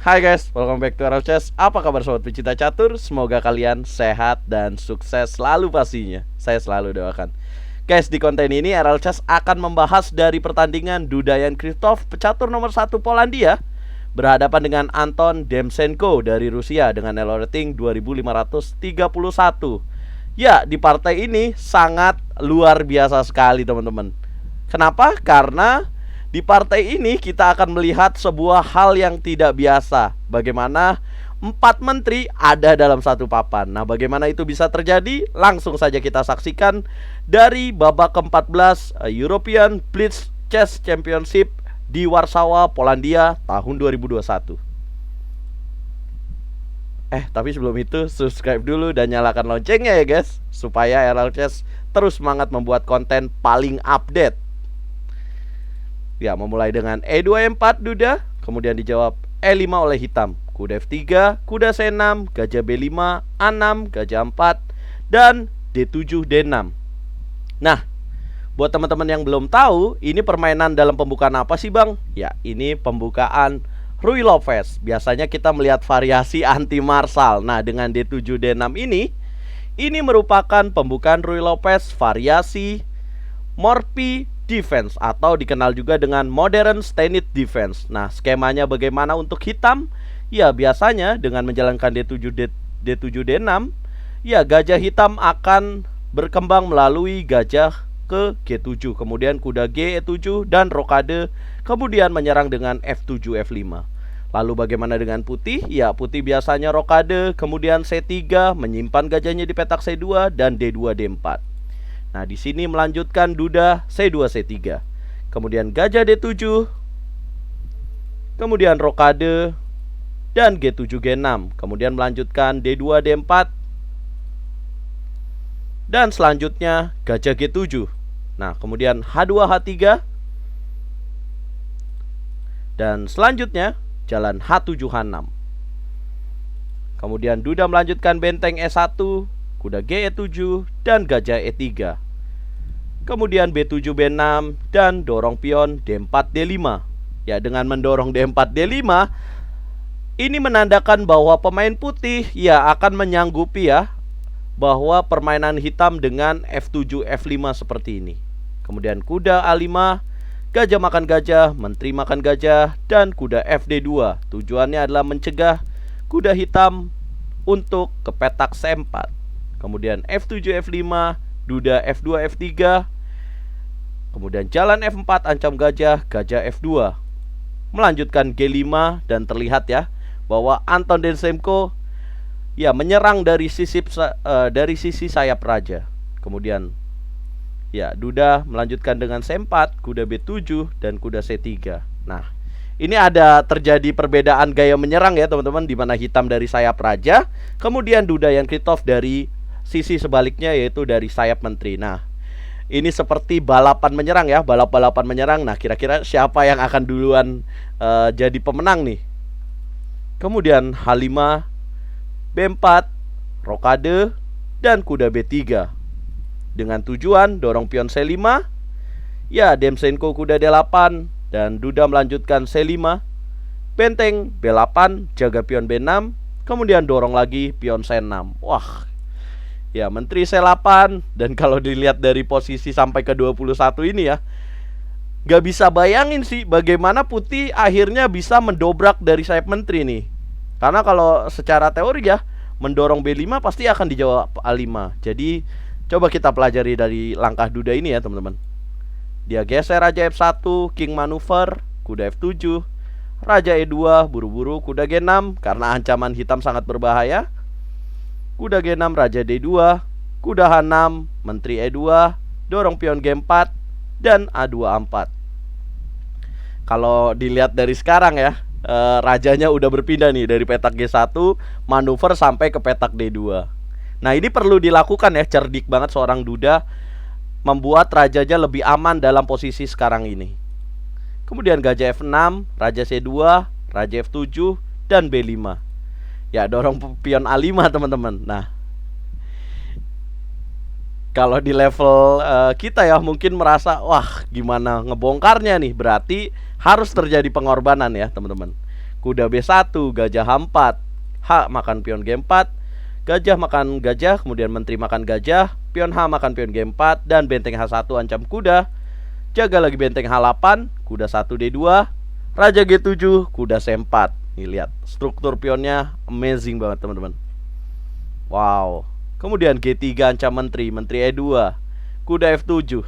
Hai guys, welcome back to RL Chess. Apa kabar sobat pecinta catur? Semoga kalian sehat dan sukses selalu pastinya. Saya selalu doakan. Guys, di konten ini RL Chess akan membahas dari pertandingan Dudayan Krzysztof, pecatur nomor 1 Polandia, berhadapan dengan Anton Demchenko dari Rusia dengan elo rating 2531. Ya, di partai ini sangat luar biasa sekali teman-teman. Kenapa? Karena di partai ini kita akan melihat sebuah hal yang tidak biasa. Bagaimana 4 menteri ada dalam satu papan. Nah, bagaimana itu bisa terjadi? Langsung saja kita saksikan dari babak ke-14 European Blitz Chess Championship di Warsawa, Polandia tahun 2021. Tapi sebelum itu subscribe dulu dan nyalakan loncengnya ya guys, supaya RL Chess terus semangat membuat konten paling update. Ya, memulai dengan E2 E4 Duda, kemudian dijawab E5 oleh hitam. Kuda F3, kuda C6, gajah B5, A6, gajah 4, dan D7 D6. Nah, buat teman-teman yang belum tahu, ini permainan dalam pembukaan apa sih bang? Ya, ini pembukaan Ruy Lopez. Biasanya kita melihat variasi anti marsal. Nah, dengan D7 D6 ini merupakan pembukaan Ruy Lopez variasi Morphy Defense atau dikenal juga dengan Modern Stanit Defense. Nah, skemanya bagaimana untuk hitam? Ya, biasanya dengan menjalankan D7 D6, ya gajah hitam akan berkembang melalui gajah ke G7, kemudian kuda G E7 dan rokade, kemudian menyerang dengan F7 F5. Lalu bagaimana dengan putih? Ya, putih biasanya rokade, kemudian C3 menyimpan gajahnya di petak C2 dan D2 D4. Nah, di sini melanjutkan Duda C2 C3. Kemudian gajah D7. Kemudian rokade dan G7 G6. Kemudian melanjutkan D2 D4. Dan selanjutnya gajah G7. Nah, kemudian H2 H3. Dan selanjutnya jalan H7 H6. Kemudian Duda melanjutkan benteng E1, kuda G E7 dan gajah E3. Kemudian B7 B6 dan dorong pion D4 D5. Ya, dengan mendorong D4 D5 ini menandakan bahwa pemain putih ya akan menyanggupi ya bahwa permainan hitam dengan F7 F5 seperti ini. Kemudian kuda A5, gajah makan gajah, menteri makan gajah, dan kuda FD2. Tujuannya adalah mencegah kuda hitam untuk ke petak C4. Kemudian F7 F5, Duda F2 F3. Kemudian jalan F4 ancam gajah, gajah F2. Melanjutkan G5 dan terlihat ya bahwa Anton Demchenko ya menyerang dari sisi sayap raja. Kemudian ya Duda melanjutkan dengan C4, kuda B7 dan kuda C3. Nah, ini ada terjadi perbedaan gaya menyerang ya teman-teman, di mana hitam dari sayap raja, kemudian Dudayan Krzysztof dari sisi sebaliknya yaitu dari sayap menteri. Nah, ini seperti balapan menyerang ya, balap-balapan menyerang. Nah, kira-kira siapa yang akan duluan jadi pemenang nih? Kemudian H5, B4, rokade, dan kuda B3. Dengan tujuan dorong pion C5. Ya, Demchenko kuda D8 dan Duda melanjutkan C5. Benteng B8, jaga pion B6, kemudian dorong lagi pion C6. Wah, ya, menteri C8. Dan kalau dilihat dari posisi sampai ke 21 ini ya, gak bisa bayangin sih bagaimana putih akhirnya bisa mendobrak dari sayap menteri nih. Karena kalau secara teori ya, mendorong B5 pasti akan dijawab A5. Jadi coba kita pelajari dari langkah Duda ini ya teman-teman. Dia geser raja F1, king manuver, kuda F7, raja E2, buru-buru kuda G6 karena ancaman hitam sangat berbahaya. Kuda G6, raja D2, kuda H6, menteri E2, dorong pion G4, dan A2 A4. Kalau dilihat dari sekarang ya, rajanya udah berpindah nih dari petak G1, manuver sampai ke petak D2. Nah, ini perlu dilakukan ya, cerdik banget seorang Duda membuat rajanya lebih aman dalam posisi sekarang ini. Kemudian gajah F6, raja C2, raja F7, dan B5. Ya, dorong pion A5 teman-teman. Nah, kalau di level kita ya mungkin merasa wah gimana ngebongkarnya nih, berarti harus terjadi pengorbanan ya teman-teman. kuda B1, gajah H4. H makan pion G4, gajah makan gajah, kemudian menteri makan gajah, pion H makan pion G4, dan benteng H1 ancam kuda. Jaga lagi benteng H8, kuda 1 D2, raja G7, kuda C4. Nih lihat, struktur pionnya amazing banget teman-teman. Wow. Kemudian G3 ancam menteri, menteri E2, kuda F7,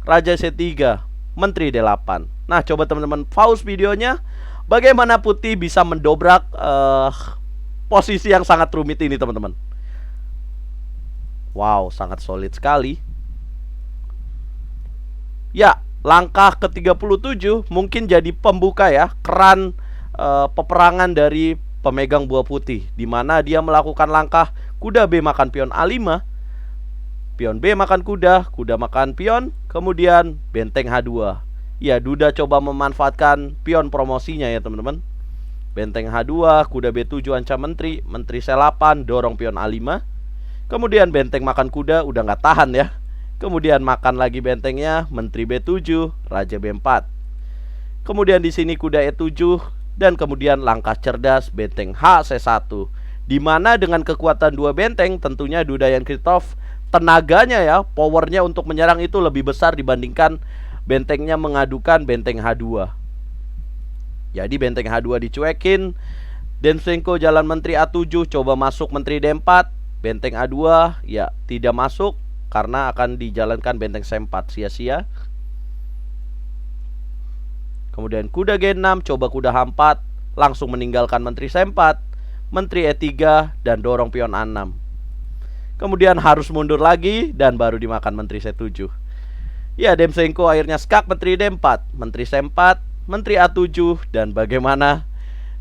raja C3, menteri D8. Nah, coba teman-teman pause videonya. Bagaimana putih bisa mendobrak posisi yang sangat rumit ini teman-teman. Wow, sangat solid sekali. Ya, langkah ke-37 mungkin jadi pembuka ya, keran peperangan dari pemegang buah putih, di mana dia melakukan langkah kuda B makan pion A5, pion B makan kuda, kuda makan pion, kemudian benteng H2. Ya, Duda coba memanfaatkan pion promosinya ya teman-teman. Benteng H2, kuda B7 ancam menteri, menteri C8 dorong pion A5. Kemudian benteng makan kuda udah nggak tahan ya. Kemudian makan lagi bentengnya, menteri B7, raja B4. Kemudian di sini kuda E7 dan kemudian langkah cerdas benteng H C1. Di mana dengan kekuatan dua benteng tentunya Dudayan Kritov tenaganya ya, powernya untuk menyerang itu lebih besar dibandingkan bentengnya mengadukan benteng H2. Jadi benteng H2 dicuekin, Demsenko jalan menteri A7 coba masuk menteri D4, benteng A2 ya tidak masuk karena akan dijalankan benteng C4 sia-sia. Kemudian kuda G6 coba kuda H4, langsung meninggalkan menteri C4, menteri E3 dan dorong pion A6. Kemudian harus mundur lagi dan baru dimakan menteri C7. Ya, Demsenko akhirnya skak menteri D4, menteri C4, menteri A7, dan bagaimana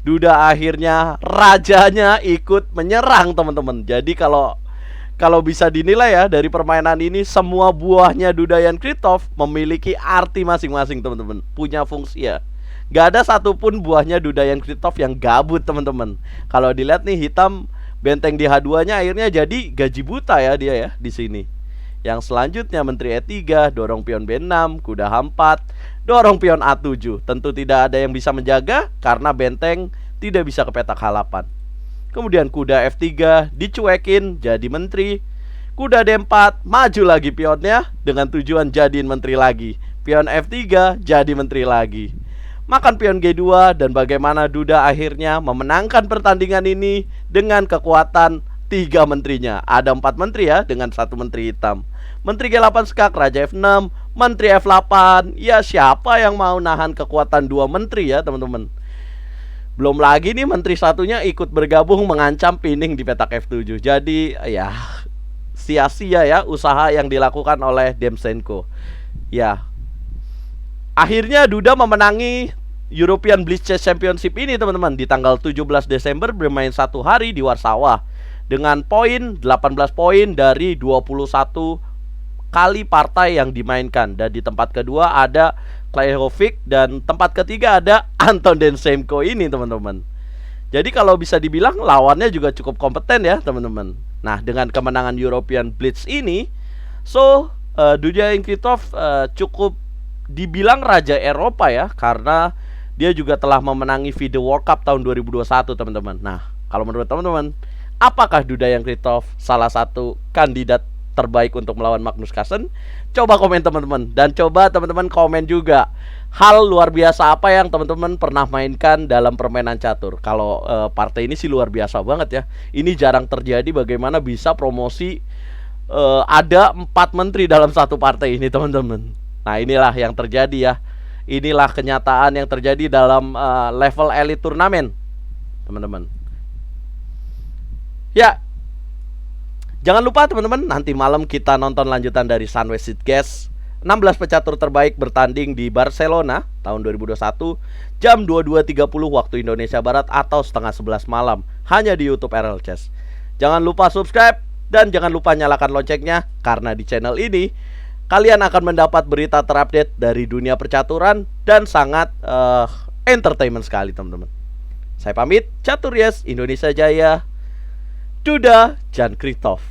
Duda akhirnya rajanya ikut menyerang teman-teman. Jadi kalau bisa dinilai ya dari permainan ini, semua buahnya Dudayan Kritov memiliki arti masing-masing teman-teman, punya fungsi ya. Gak ada satupun buahnya Dudayan Kritov yang gabut teman-teman. Kalau dilihat nih hitam benteng di H2-nya akhirnya jadi gaji buta ya dia ya di sini. Yang selanjutnya menteri E3 dorong pion B6, kuda H4, dorong pion A7. Tentu tidak ada yang bisa menjaga karena benteng tidak bisa ke petak H8. Kemudian kuda F3 dicuekin jadi menteri. Kuda D4 maju lagi pionnya dengan tujuan jadiin menteri lagi. Pion F3 jadi menteri lagi. Makan pion G2 dan bagaimana Duda akhirnya memenangkan pertandingan ini dengan kekuatan 3 menterinya. Ada 4 menteri ya dengan 1 menteri hitam. Menteri G8 skak, raja F6, menteri F8. Ya siapa yang mau nahan kekuatan 2 menteri ya teman-teman. Belum lagi nih menteri satunya ikut bergabung mengancam pining di petak F7. Jadi ya sia-sia ya usaha yang dilakukan oleh Demsenko. Ya, akhirnya Duda memenangi European Blitz Chess Championship ini teman-teman di tanggal 17 Desember bermain 1 hari di Warsawa dengan poin 18 poin dari 21 kali partai yang dimainkan. Dan di tempat kedua ada Klehovic dan tempat ketiga ada Anton Demsenko ini teman-teman. Jadi kalau bisa dibilang lawannya juga cukup kompeten ya teman-teman. Nah, dengan kemenangan European Blitz ini, Dudayan Kritov cukup dibilang raja Eropa ya, karena dia juga telah memenangi FIDE World Cup tahun 2021 teman-teman. Nah, kalau menurut teman-teman, apakah Dudayan Kritov salah satu kandidat terbaik untuk melawan Magnus Carlsen? Coba komen teman-teman, dan coba teman-teman komen juga hal luar biasa apa yang teman-teman pernah mainkan dalam permainan catur. Kalau partai ini sih luar biasa banget ya. Ini jarang terjadi bagaimana bisa promosi ada 4 menteri dalam satu partai ini teman-teman. Nah, inilah yang terjadi ya. Inilah kenyataan yang terjadi dalam level elite turnamen teman-teman. Ya, jangan lupa teman-teman, nanti malam kita nonton lanjutan dari Sunway Seedcast. 16 pecatur terbaik bertanding di Barcelona tahun 2021 jam 22.30 waktu Indonesia Barat atau setengah 11 malam hanya di YouTube RL Chess. Jangan lupa subscribe dan jangan lupa nyalakan loncengnya, karena di channel ini kalian akan mendapat berita terupdate dari dunia percaturan dan sangat entertainment sekali teman-teman. Saya pamit, Catur Yes, Indonesia Jaya, Dudayan Kritov.